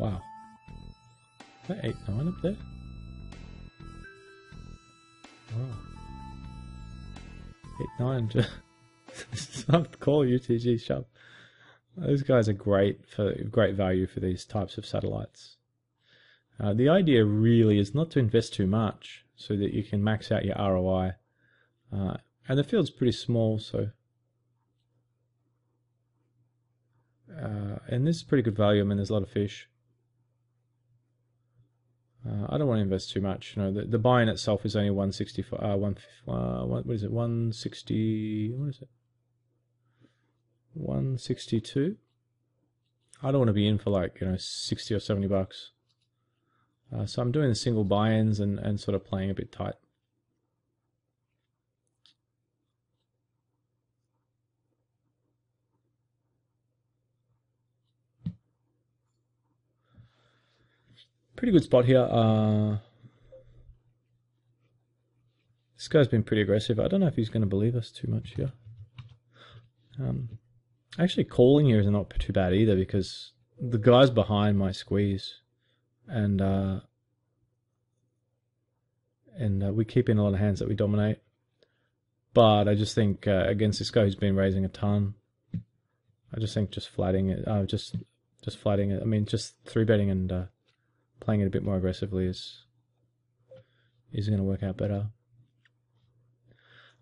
Wow. Is that 8-9 up there? Wow. 8-9. This is what I call UTG shove. Those guys are great value for these types of satellites. The idea really is not to invest too much so that you can max out your ROI. And the field's pretty small, so and this is pretty good value. I mean, there's a lot of fish. I don't want to invest too much. You know, the buy-in itself is only 165. What is it? 160. What is it? 162. I don't want to be in for like 60 or 70 bucks. So I'm doing the single buy-ins and sort of playing a bit tight. Pretty good spot here. This guy's been pretty aggressive. I don't know if he's going to believe us too much here. Actually, calling here is not too bad either because the guy's behind my squeeze, and we keep in a lot of hands that we dominate. But I just think against this guy who's been raising a ton, I just think just flatting it, just flatting it. I mean, just 3-betting and playing it a bit more aggressively is going to work out better.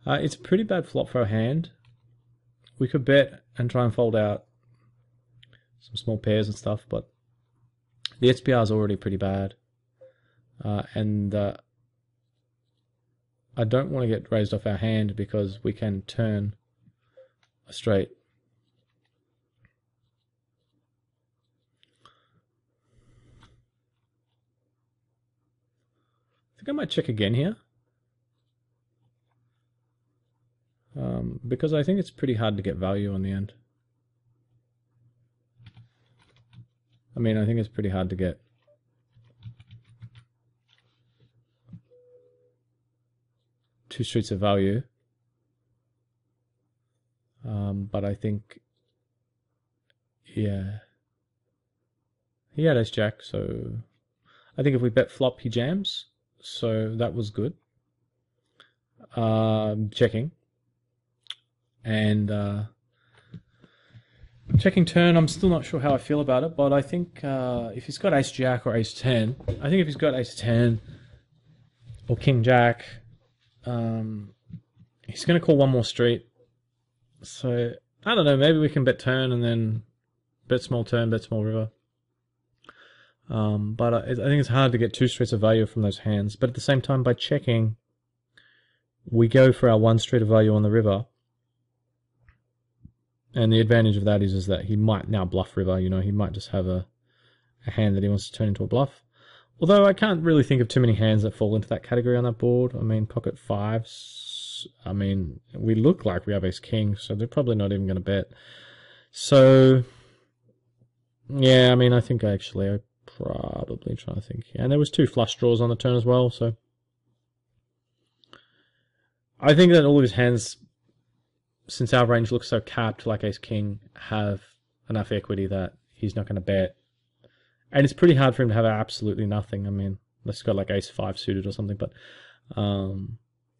It's a pretty bad flop for our hand. We could bet and try and fold out some small pairs and stuff, but the SPR is already pretty bad. And I don't want to get raised off our hand because we can turn a straight. I think I might check again here. Because I think it's pretty hard to get value on the end. I mean, I think it's pretty hard to get two streets of value. But I think, yeah, he had ace-jack, so I think if we bet flop, he jams. So that was good. Checking. And checking turn, I'm still not sure how I feel about it, but I think if he's got ace-jack or ace-10, I think if he's got ace-10 or king-jack, he's going to call one more street. So, I don't know, maybe we can bet turn and then bet small turn, bet small river. But I think it's hard to get two streets of value from those hands. But at the same time, by checking, we go for our one street of value on the river. And the advantage of that is that he might now bluff river. You know, he might just have a hand that he wants to turn into a bluff. Although I can't really think of too many hands that fall into that category on that board. I mean, pocket fives. I mean, we look like we have ace-king, so they're probably not even going to bet. So, yeah, I mean, I think I probably trying to think. And there was 2 flush draws on the turn as well, so I think that all of his hands, since our range looks so capped like ace-king, have enough equity that he's not going to bet. And it's pretty hard for him to have absolutely nothing. I mean, unless he's got like ace-5 suited or something. But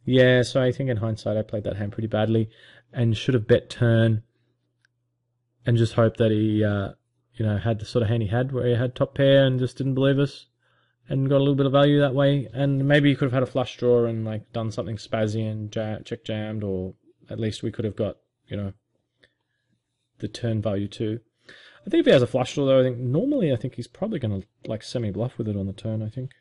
yeah, so I think in hindsight I played that hand pretty badly and should have bet turn and just hoped that he had the sort of hand he had where he had top pair and just didn't believe us and got a little bit of value that way. And maybe he could have had a flush draw and like done something spazzy and check jammed, or at least we could have got, the turn value too. I think if he has a flush draw though, I think he's probably going to like semi-bluff with it on the turn, I think.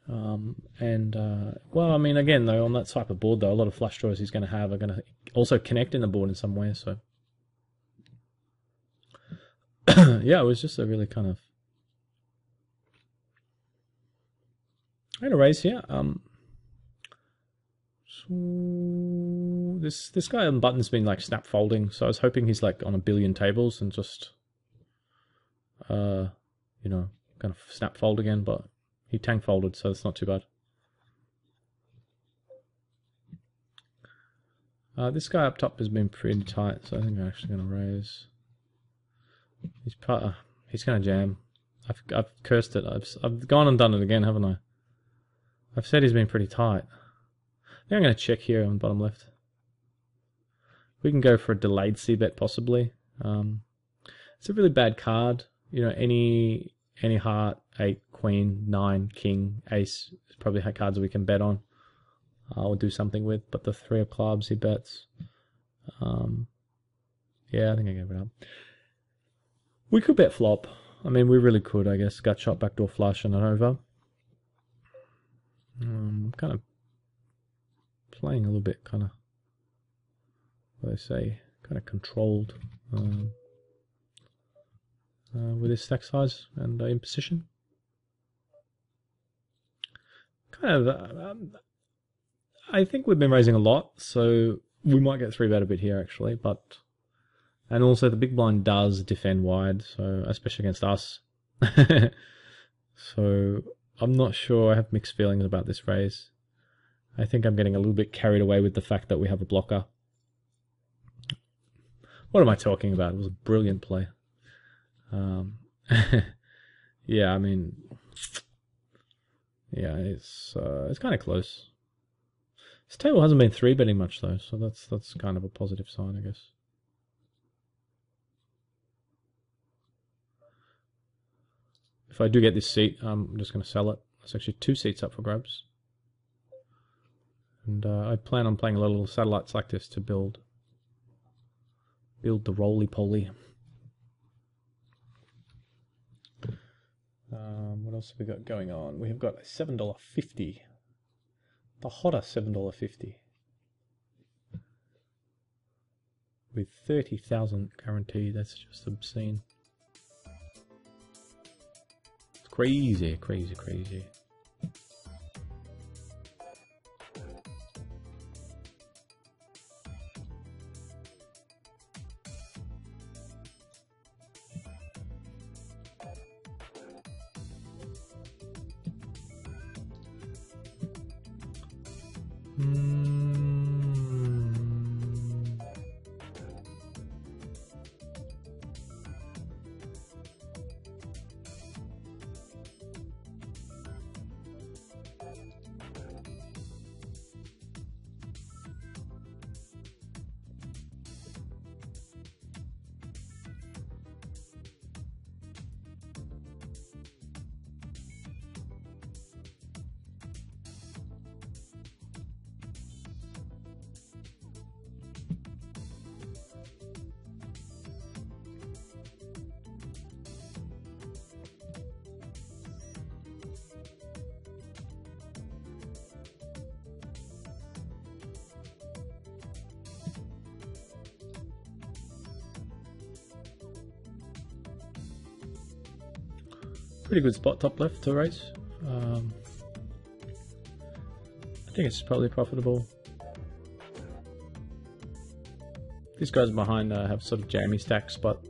Well, I mean, again though, on that type of board though, a lot of flush draws he's going to have are going to also connect in the board in some way, so. Yeah, it was just a really kind of... I'm going to raise here. So this guy on button's been like snap folding, so I was hoping he's like on a billion tables and just, kind of snap fold again, but he tank folded, so it's not too bad. This guy up top has been pretty tight, so I think I'm actually going to raise. He's going to jam. I've cursed it. I've gone and done it again, haven't I? I've said he's been pretty tight. I think I'm going to check here on bottom left. We can go for a delayed c-bet possibly. It's a really bad card. You know, any heart, 8, queen, 9, king, ace is probably cards that we can bet on. Or do something with. But the 3 of clubs he bets. Yeah, I think I gave it up. We could bet flop. I mean, we really could, I guess. Gut shot, backdoor flush, and an over. Kind of playing a little bit, kind of, what do I say, kind of controlled with his stack size and in position. Kind of, I think we've been raising a lot, so we might get 3-bet a bit here actually, but, and also the big blind does defend wide, so especially against us. So I'm not sure. I have mixed feelings about this raise. I think I'm getting a little bit carried away with the fact that we have a blocker. What am I talking about? It was a brilliant play. Yeah, I mean, yeah, it's kind of close. This table hasn't been 3-betting much though, so that's kind of a positive sign, I guess. If I do get this seat, I'm just going to sell it. There's actually 2 seats up for grabs. And I plan on playing a little satellites like this to build the roly-poly. What else have we got going on? We have got a $7.50. The hotter $7.50. With 30,000 guarantee. That's just obscene. It's crazy, crazy, crazy. Pretty good spot top left to raise. I think it's probably profitable. These guys behind have sort of jammy stacks, but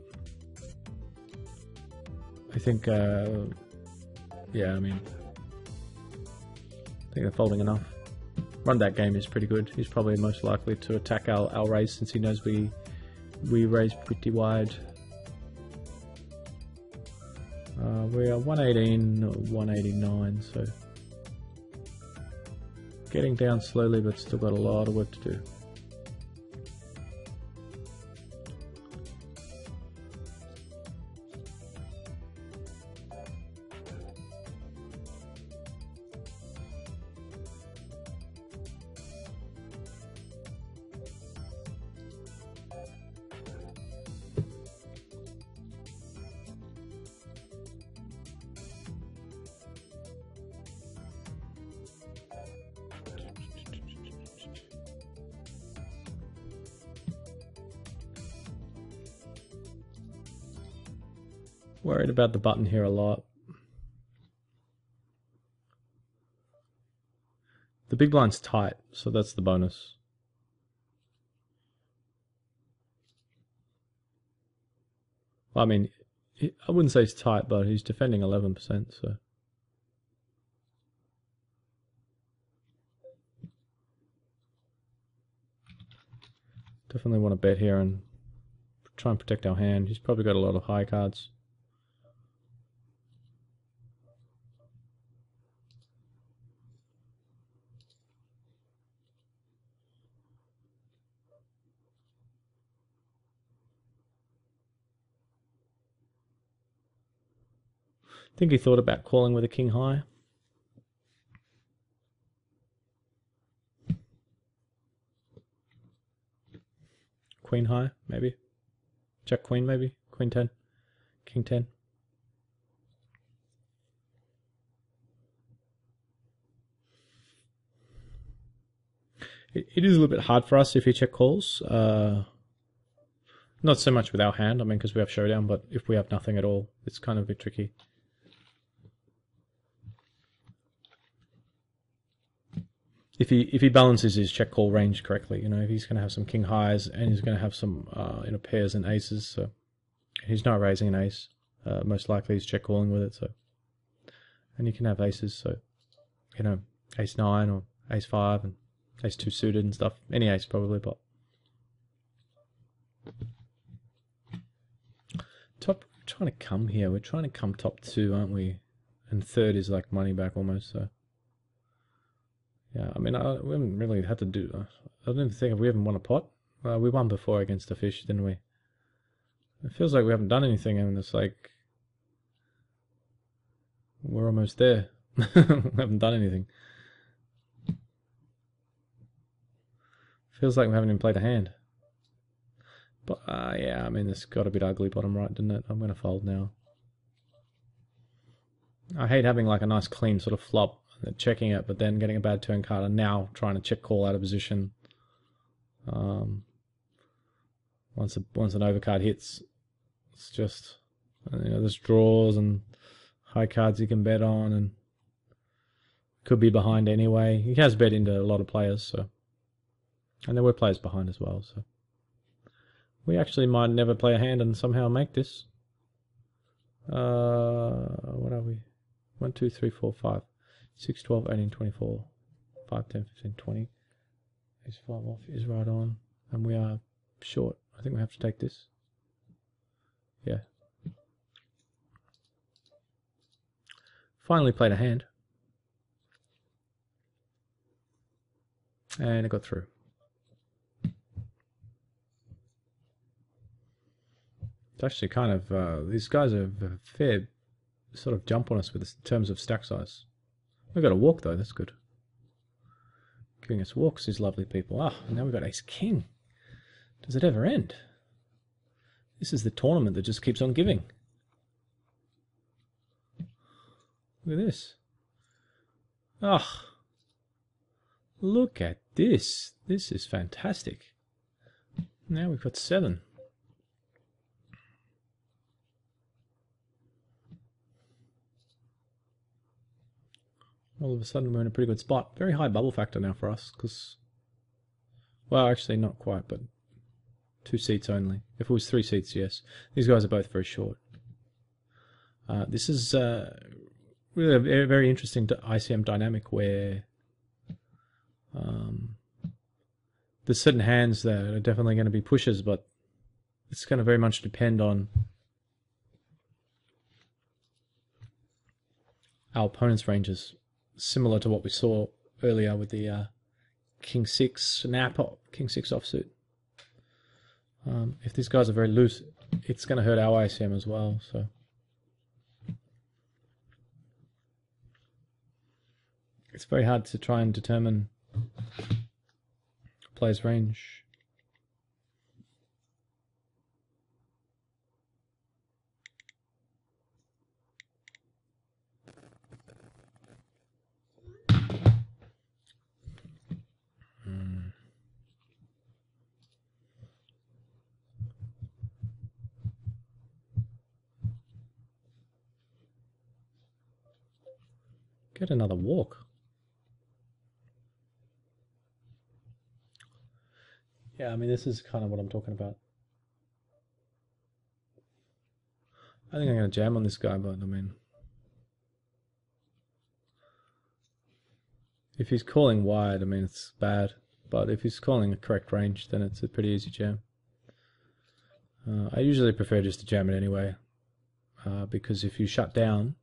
I think, yeah, I mean, I think they're folding enough. Run that game is pretty good. He's probably most likely to attack our raise since he knows we raise pretty wide. We are 118, 189, so getting down slowly, but still got a lot of work to do. Worried about the button here a lot. The big blind's tight, so that's the bonus. Well, I mean, I wouldn't say it's tight, but he's defending 11%, so. Definitely want to bet here and try and protect our hand. He's probably got a lot of high cards. think he thought about calling with a king high. Queen high, maybe. Check queen, maybe. Queen 10. King 10. It is a little bit hard for us if he check calls. Not so much with our hand, I mean, because we have showdown, but if we have nothing at all, it's kind of a bit tricky. If he balances his check call range correctly, you know, if he's going to have some king highs and he's going to have some pairs and aces, so he's not raising an ace. Most likely he's check calling with it, so, and you can have aces, so, you know, ace 9 or ace 5 and ace 2 suited and stuff. Any ace probably, but top. We're trying to come here. We're trying to come top 2, aren't we? And third is like money back almost, so. Yeah, I mean, we haven't really had to do... I don't even think we haven't won a pot. We won before against the fish, didn't we? It feels like we haven't done anything, and it's like... We're almost there. We haven't done anything. Feels like we haven't even played a hand. But, yeah, I mean, this got a bit ugly bottom right, didn't it? I'm going to fold now. I hate having like a nice clean sort of flop. Checking it, but then getting a bad turn card, and now trying to check call out of position. Once an overcard hits, it's just, you know, there's draws and high cards you can bet on, and could be behind anyway. He has bet into a lot of players, so, and there were players behind as well. So we actually might never play a hand and somehow make this. What are we? 1, 2, 3, 4, 5. 6, 12, 18, 24, 5, 10, 15, 20. Ace 5 off is right on. And we are short. I think we have to take this. Yeah. Finally played a hand. And it got through. It's actually kind of, these guys have a fair sort of jump on us with in terms of stack size. We've got a walk though, that's good. Giving us walks, these lovely people. Ah, and now we've got ace king. Does it ever end? This is the tournament that just keeps on giving. Look at this. Ah, look at this. This is fantastic. Now we've got 7. All of a sudden we're in a pretty good spot. Very high bubble factor now for us, because, well, actually not quite, but 2 seats only. If it was 3 seats, yes. These guys are both very short. This is really a very, very interesting ICM dynamic where there's certain hands that are definitely going to be pushes, but it's going to very much depend on our opponent's ranges. Similar to what we saw earlier with the King 6 snap up, King 6 offsuit. If these guys are very loose, it's going to hurt our ICM as well. So it's very hard to try and determine player's range. Get another walk. Yeah, I mean, this is kind of what I'm talking about. I think I'm going to jam on this guy, but I mean, if he's calling wide, I mean, it's bad. But if he's calling a correct range, then it's a pretty easy jam. I usually prefer just to jam it anyway, because if you shut down,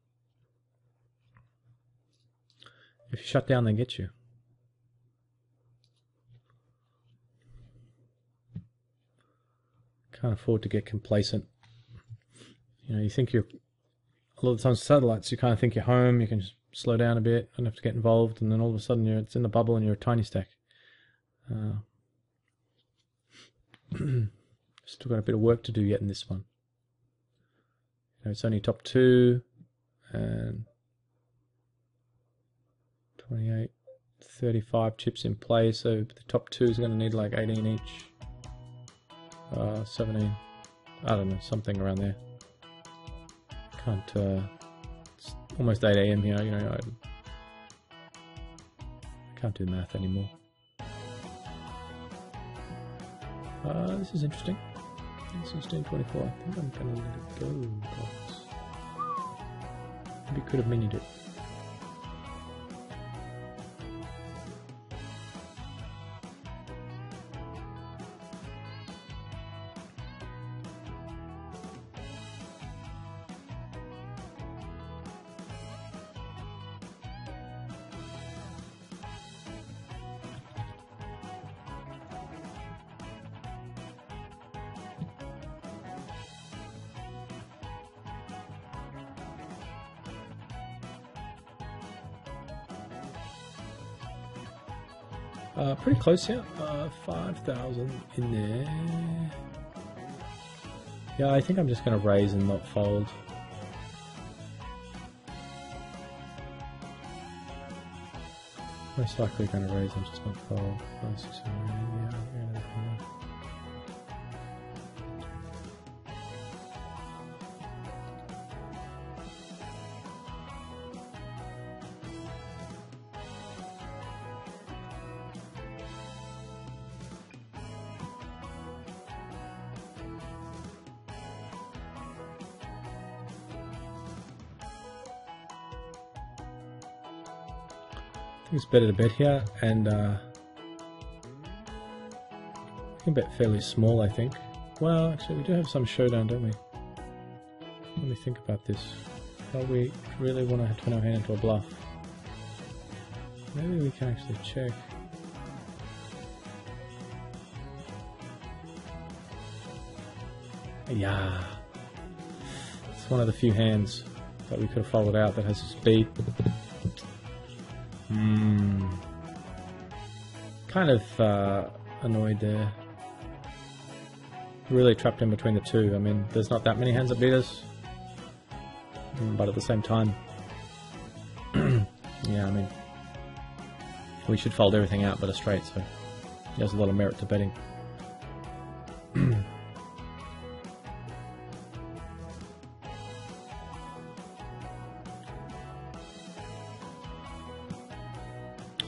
they get you. Can't afford to get complacent. You know, you think you're a lot of times satellites, you kind of think you're home, you can just slow down a bit, don't have to get involved, and then all of a sudden it's in the bubble and you're a tiny stack. Still got a bit of work to do yet in this one. You know, it's only top 2 and 28, 35 chips in play, so the top 2 is going to need like 18 each. 17, I don't know, something around there. Can't, it's almost 8 AM here, you know, I can't do math anymore. This is interesting. 1624, I think I'm gonna let it go, but maybe could have minied it. Pretty close here. 5,000 in there. Yeah, I think I'm just going to raise and not fold. Most likely going to raise and just not fold. 5, 6, 7, 8, yeah. It's better to bet here, and we can bet fairly small, I think. Well, actually, we do have some showdown, don't we? Let me think about this. How we really want to turn our hand into a bluff. Maybe we can actually check. Yeah. It's one of the few hands that we could have followed out that has a speed. Kind of annoyed there. Really trapped in between the two. I mean, there's not that many hands that beat us, but at the same time, yeah, I mean, we should fold everything out but a straight, so there's a lot of merit to betting.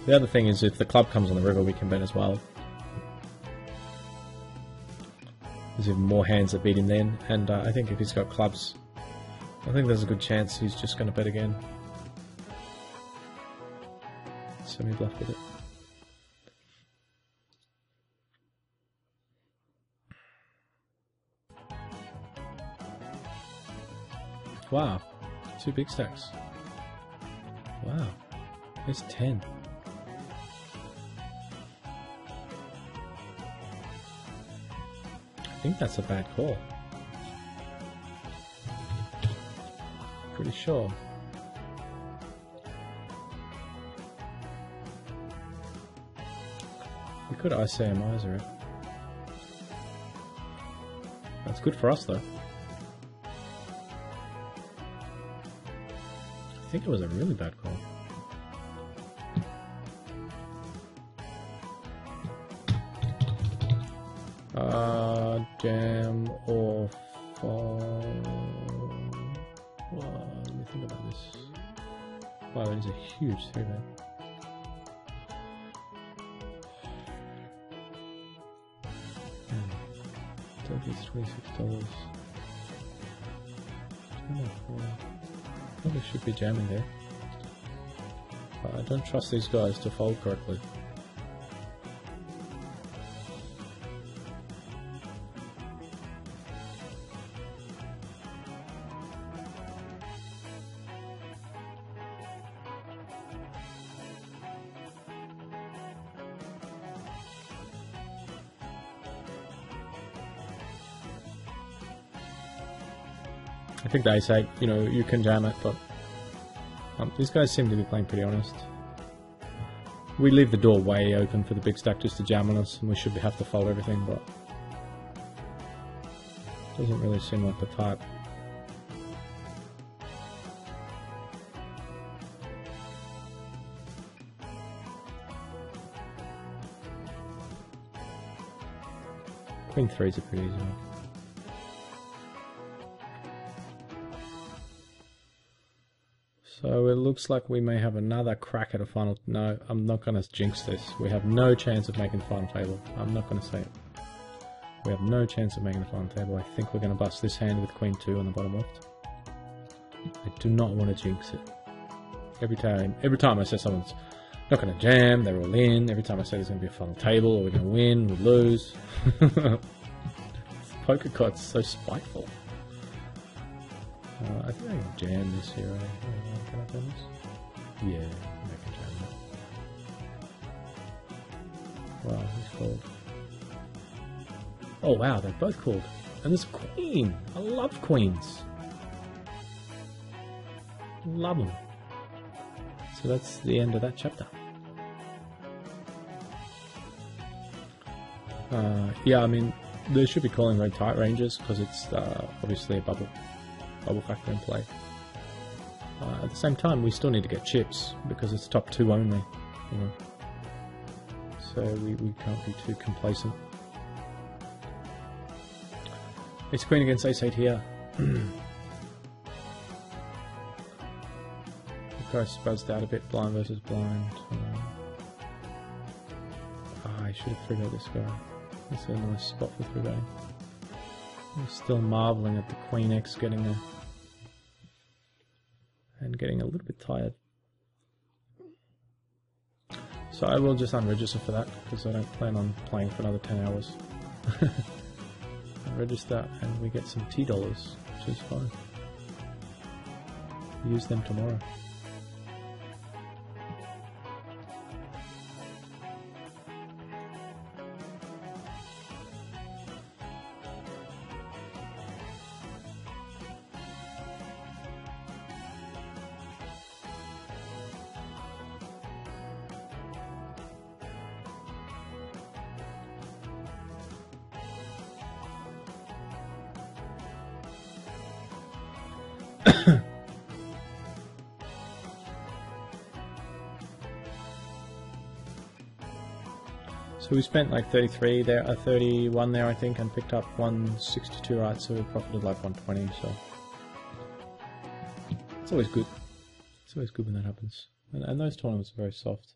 The other thing is, if the club comes on the river, we can bet as well. There's even more hands that beat him then, and I think if he's got clubs, I think there's a good chance he's just going to bet again. Semi-bluff with it. Wow, 2 big stacks. Wow, there's 10. I think that's a bad call. Pretty sure. We could ICMizer it. That's good for us though. I think it was a really bad call. Jam or fall. Well, let me think about this. Wow, that is a huge 3-bet. It's $26. Probably should be jamming there. But I don't trust these guys to fold correctly. I think they say, you know, you can jam it, but these guys seem to be playing pretty honest. We leave the door way open for the big stack just to jam on us, and we should have to fold everything, but doesn't really seem like the type. Queen 3's a pretty easy one. So it looks like we may have another crack at a final... No, I'm not going to jinx this. We have no chance of making the final table. I'm not going to say it. We have no chance of making the final table. I think we're going to bust this hand with Queen 2 on the bottom left. I do not want to jinx it. Every time I say someone's not going to jam, they're all in. Every time I say there's going to be a final table, or we're going to win, we lose. Poker card's so spiteful. I think I can jam this here. Can I jam this? Yeah, I can jam that. Wow, he's called. Oh wow, they're both called. And there's a queen. I love queens. Love them. So that's the end of that chapter. Yeah, I mean, they should be calling very tight ranges because it's obviously a bubble factor in play. At the same time, we still need to get chips because it's top 2 only, you know. So we can't be too complacent. Ace Queen against Ace 8 here. The guy's buzzed out a bit, blind versus blind. I should have 3-bet this guy. This is a nice spot for 3-betting. I'm still marveling at the Queen X getting a... and getting a little bit tired. So I will just unregister for that because I don't plan on playing for another 10 hours. Register and we get some T dollars, which is fine. Use them tomorrow. So we spent like 33 there, 31 there I think, and picked up 162 right, so we profited like 120, so it's always good. It's always good when that happens. And those tournaments are very soft.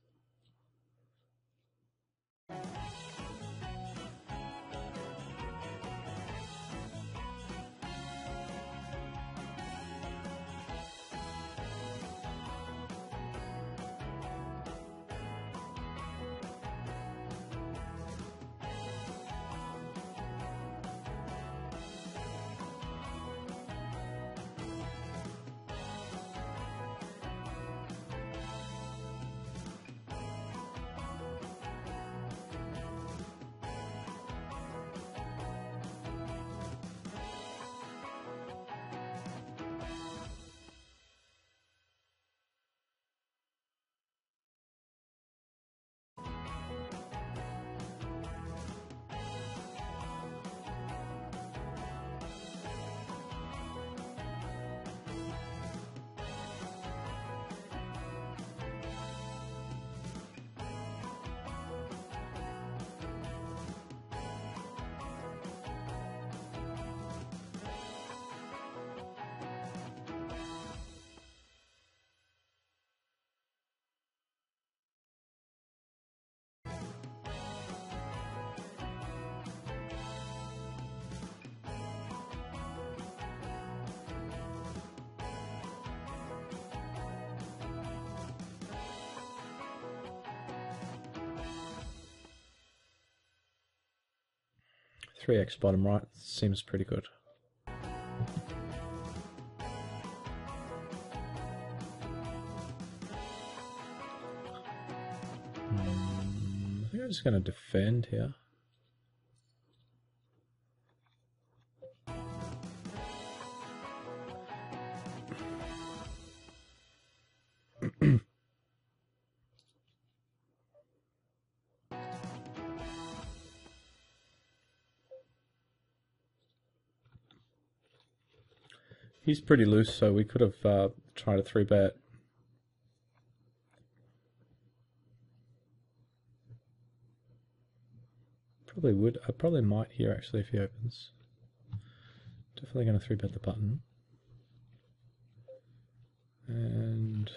Three X bottom right seems pretty good. I think I'm just going to defend here. He's pretty loose, so we could have tried a 3-bet. Probably would. I probably might here actually if he opens. Definitely going to 3-bet the button. And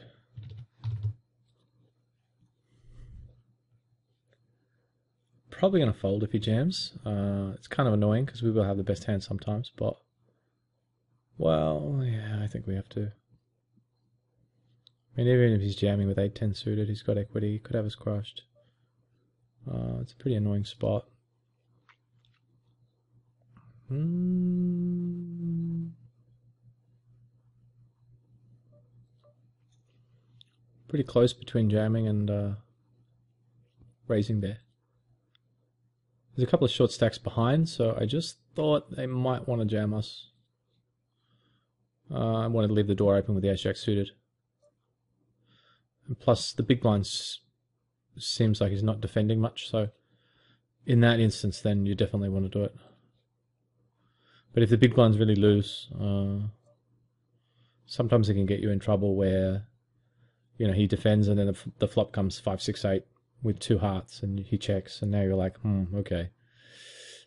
probably going to fold if he jams. It's kind of annoying because we will have the best hand sometimes, but well, yeah, I think we have to. I mean, even if he's jamming with 8-10 suited, he's got equity. He could have us crushed. It's a pretty annoying spot. Pretty close between jamming and raising there. There's a couple of short stacks behind, so I just thought they might want to jam us. I wanted to leave the door open with the ace-jack suited. And plus, the big blind seems like he's not defending much, so in that instance, then you definitely want to do it. But if the big blind's really loose, sometimes it can get you in trouble where, you know, he defends and then the flop comes 5, 6, 8 with 2 hearts and he checks, and now you're like, okay.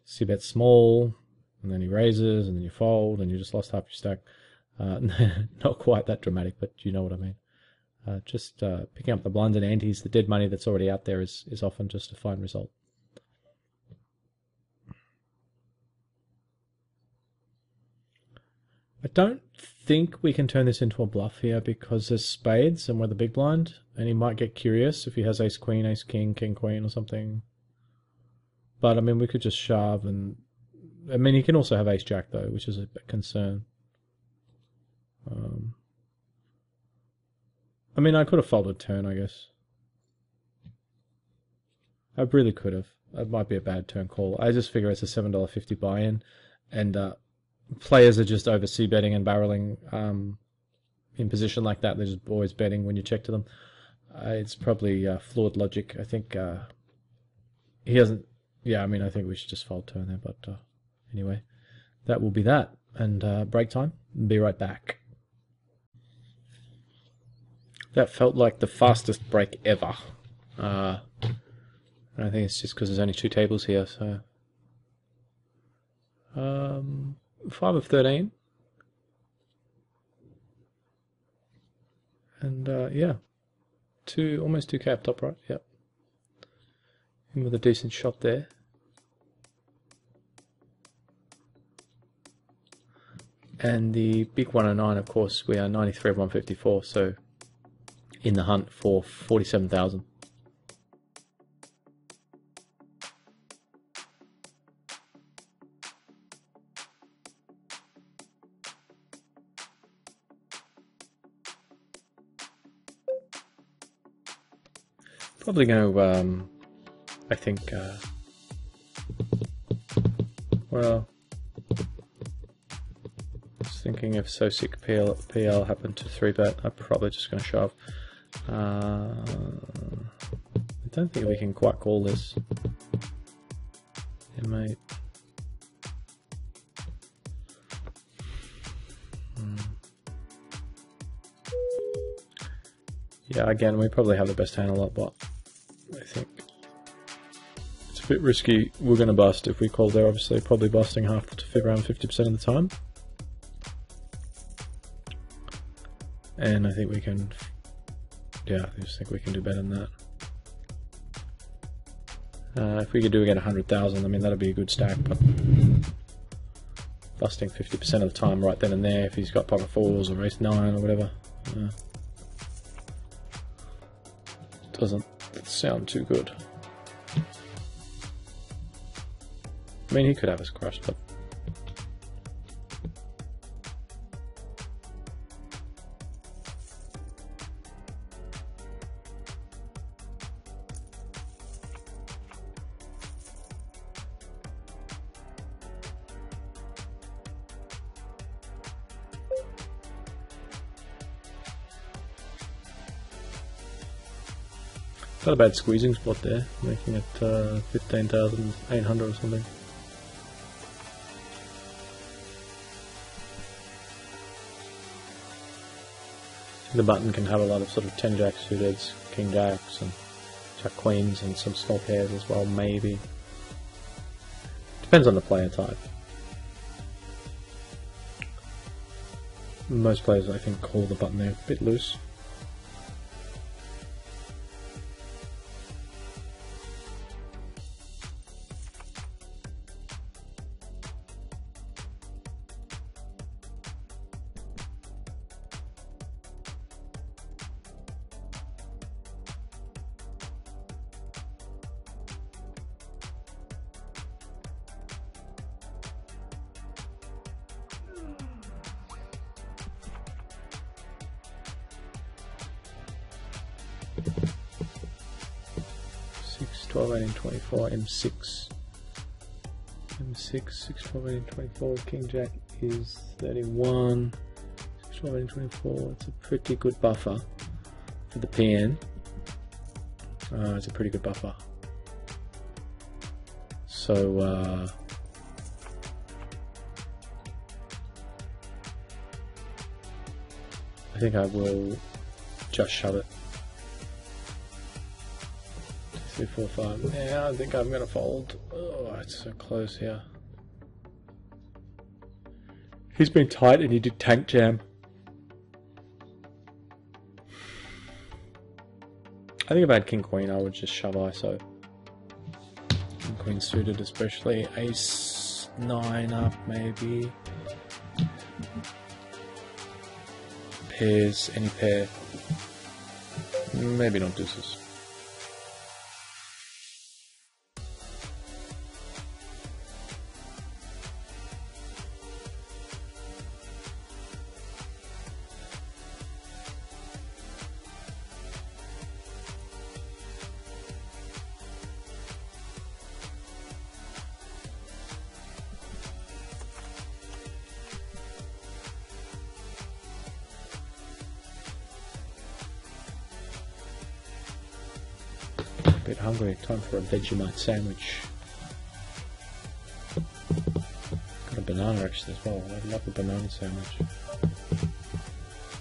So you bet small, and then he raises, and then you fold, and you just lost half your stack. Not quite that dramatic, but you know what I mean. Just picking up the blinds and antes, the dead money that's already out there is often just a fine result. I don't think we can turn this into a bluff here because there's spades and we're the big blind, and he might get curious if he has ace queen, ace king, king queen or something. But I mean, we could just shove, and I mean, he can also have ace jack though, which is a concern. I mean, I could have folded turn, I guess. I really could have. It might be a bad turn call. I just figure it's a $7.50 buy-in, and players are just over c-betting and barreling in position like that. They're just always betting when you check to them. It's probably flawed logic. I think he hasn't... Yeah, I mean, I think we should just fold turn there, but anyway, that will be that. And break time. Be right back. That felt like the fastest break ever. I think it's just because there's only 2 tables here, so... 5 of 13. And yeah, almost 2k up top right, yep. In with a decent shot there. And the big 109, of course, we are 93 of 154, so in the hunt for 47,000. Probably going to, I think, well, just thinking if so sick PL happened to 3-bet, I'm probably just going to shove. I don't think we can quite call this. It might. Yeah, again, we probably have the best hand a lot, but I think it's a bit risky. We're going to bust if we call there, obviously, probably busting half to around 50% of the time. And I think we can, yeah, I just think we can do better than that. If we could do again 100,000, I mean, that'd be a good stack, but busting 50% of the time right then and there, if he's got pocket fours or ace 9 or whatever, doesn't sound too good. I mean, he could have us crushed, but not a bad squeezing spot there, making it 15,800 or something. The button can have a lot of sort of 10 jack suiteds, king jacks, and jack queens, and some small pairs as well, maybe. Depends on the player type. Most players, I think, call the button there a bit loose. Six, 12, 18, 24, M6. M6, 6, 12, 18, 24, King Jack is 31. 6, 12, 18, 24, it's a pretty good buffer for the PN. It's a pretty good buffer. So, I think I will just shove it. 2, 3, 4, 5. Yeah, I think I'm going to fold. Oh, it's so close here. He's been tight and he did tank jam. I think if I had King Queen, I would just shove ISO. King Queen suited, especially. Ace 9 up, maybe. Pairs, any pair. Maybe not deuces. Bit hungry, time for a Vegemite sandwich. Got a banana actually as well. I love a banana sandwich.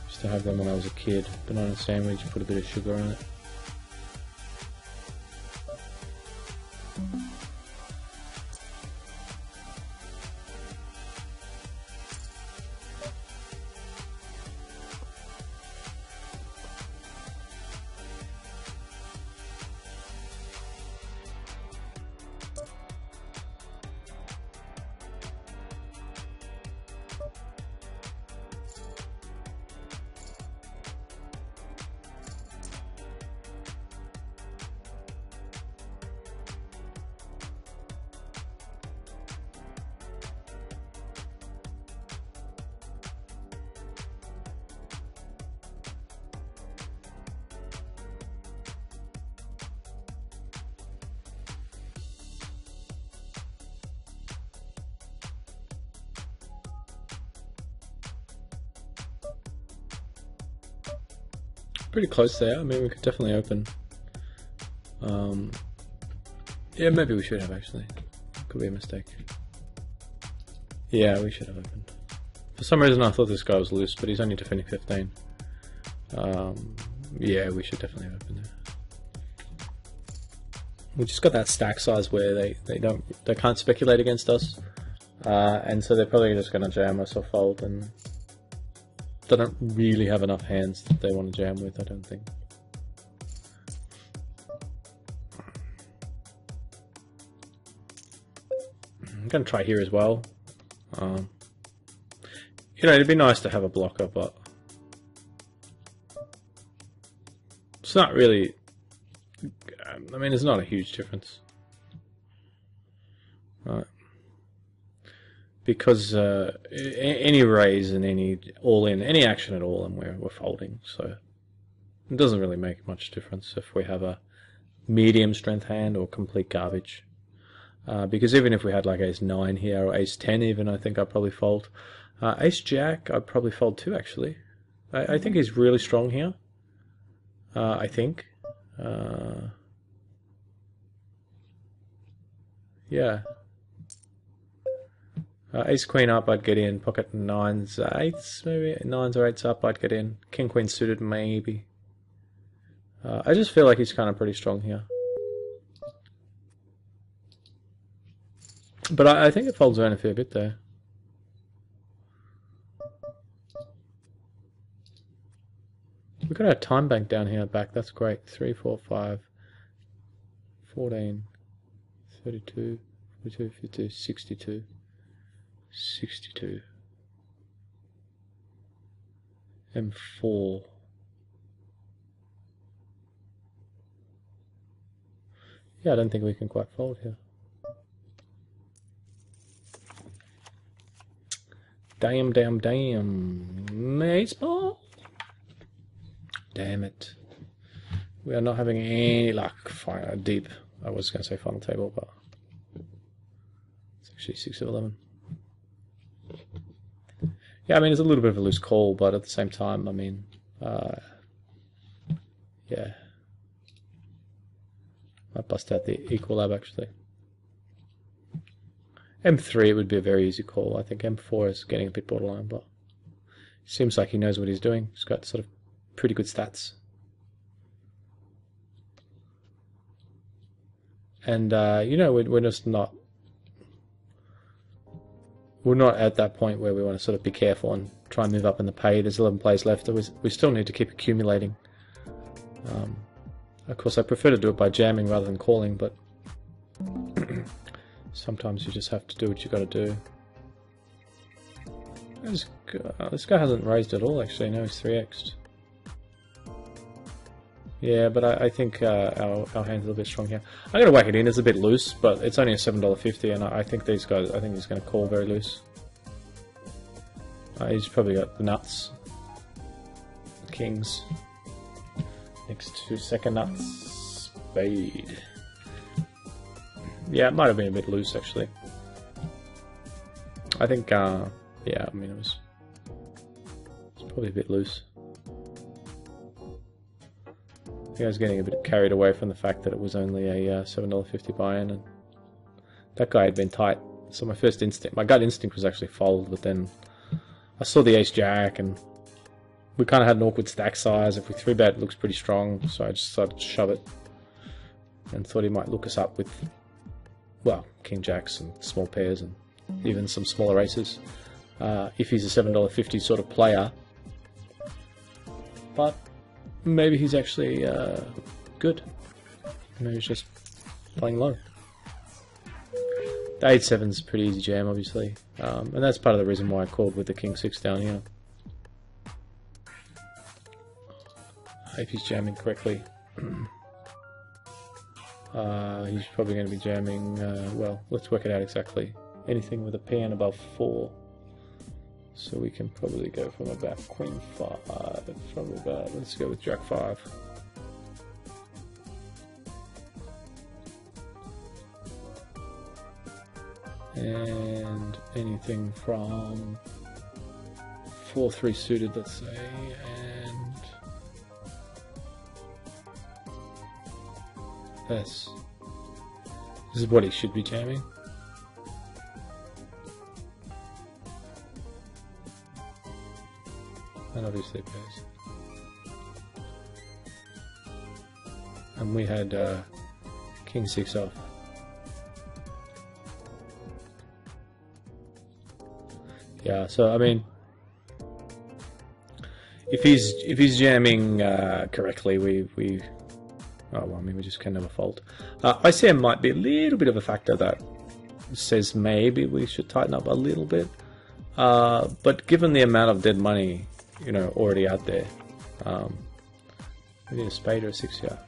Used to have them when I was a kid. Banana sandwich, put a bit of sugar on it. Pretty close there. I mean, we could definitely open. Yeah, maybe we should have actually. Could be a mistake. Yeah, we should have opened. For some reason I thought this guy was loose, but he's only defending 15. Yeah, we should definitely have opened there. We just got that stack size where they can't speculate against us, and so they're probably just going to jam us or fold, and they don't really have enough hands that they want to jam with, I don't think. I'm going to try here as well. You know, it'd be nice to have a blocker, but it's not really. I mean, it's not a huge difference, right? Because any raise and any all-in, any action at all, and we're folding, so it doesn't really make much difference if we have a medium strength hand or complete garbage. Because even if we had like Ace 9 here or Ace 10 even, I think I'd probably fold. Ace Jack, I'd probably fold too, actually. I think he's really strong here. I think. Yeah. Ace queen up, I'd get in. Pocket nines, eights, maybe nines or eights up, I'd get in. King queen suited, maybe. I just feel like he's kind of pretty strong here. But I think it folds around a fair bit there. We've got our time bank down here back. That's great. 3, 4, 5, 14, 32, 42, 52, 62, 62. M4. Yeah, I don't think we can quite fold here. Damn, damn, damn. Ace ball. Damn it. We are not having any luck. Deep. I was going to say final table, but it's actually 6 of 11. Yeah, I mean, it's a little bit of a loose call, but at the same time, I mean, yeah. Might bust out the equal lab, actually. M3, it would be a very easy call. I think M4 is getting a bit borderline, but seems like he knows what he's doing. He's got sort of pretty good stats. And, you know, we're just not... We're not at that point where we want to sort of be careful and try and move up in the pay. There's 11 plays left. We still need to keep accumulating. Of course, I prefer to do it by jamming rather than calling, but sometimes you just have to do what you got to do. This guy hasn't raised at all, actually. No, he's 3x'd. Yeah, but I think our hand's a little bit strong here. I'm going to whack it in. It's a bit loose, but it's only a $7.50, and I think these guys, I think he's going to call very loose. He's probably got the nuts. Kings. Next to second nuts. Spade. Yeah, it might have been a bit loose, actually. I think, yeah, I mean, it's probably a bit loose. I think I was getting a bit carried away from the fact that it was only a $7.50 buy-in, and that guy had been tight. So my first instinct, my gut instinct was actually fold, but then I saw the ace-jack, and we kind of had an awkward stack size. If we 3-bet, it looks pretty strong, so I just decided to shove it, and thought he might look us up with, well, king-jacks and small pairs, and even some smaller aces, if he's a $7.50 sort of player. But maybe he's actually good. Maybe he's just playing low. The 8-7's a pretty easy jam, obviously, and that's part of the reason why I called with the king-6 down here. If he's jamming correctly, he's probably going to be jamming. Well, let's work it out exactly. Anything with a PN above 4. So we can probably go from about queen 5, from about, let's go with jack 5. And anything from 4-3 suited, let's say, and this. This is what he should be jamming. And obviously pairs. And we had king 6 off. Yeah, so I mean, if he's jamming correctly, we oh well, I mean, we just can never fold. ICM might be a little bit of a factor that says maybe we should tighten up a little bit, but given the amount of dead money, you know, already out there, we need a spade or a 6 here.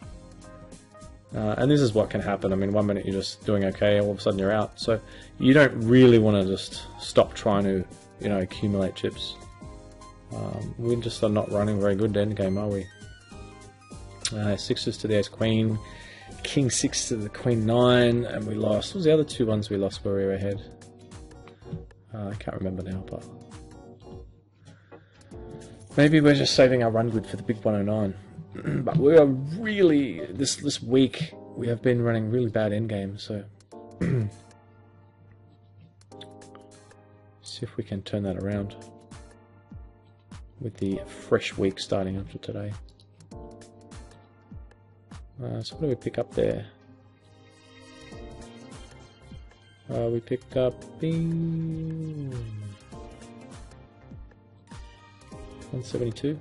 And this is what can happen. I mean, 1 minute you're just doing okay, all of a sudden you're out. So you don't really want to just stop trying to, you know, accumulate chips. We just are not running very good end game, are we? 6s to the ace queen, king 6 to the queen 9, and we lost. What was the other 2 ones we lost where we were ahead? I can't remember now, but maybe we're just saving our run good for the big 109. But we are really, this week, we have been running really bad endgames, so See if we can turn that around with the fresh week starting after today. So what do we pick up there? We pick up 172.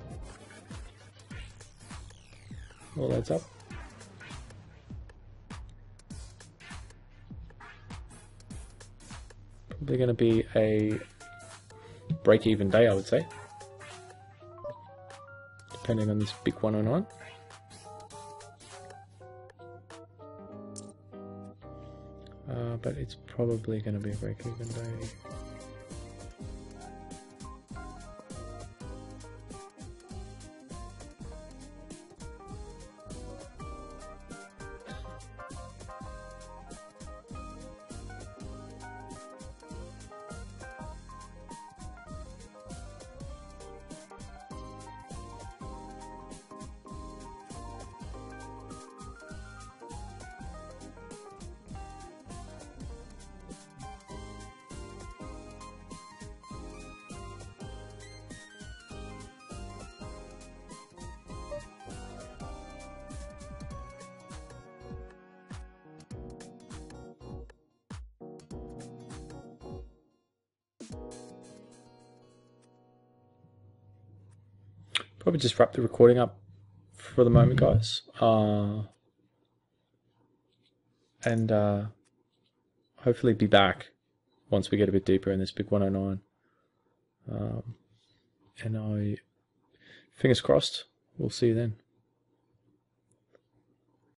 All adds up. Probably going to be a break-even day, I would say, depending on this big 109. But it's probably going to be a break-even day. Probably just wrap the recording up for the moment, guys. And hopefully be back once we get a bit deeper in this big 109. And fingers crossed, we'll see you then.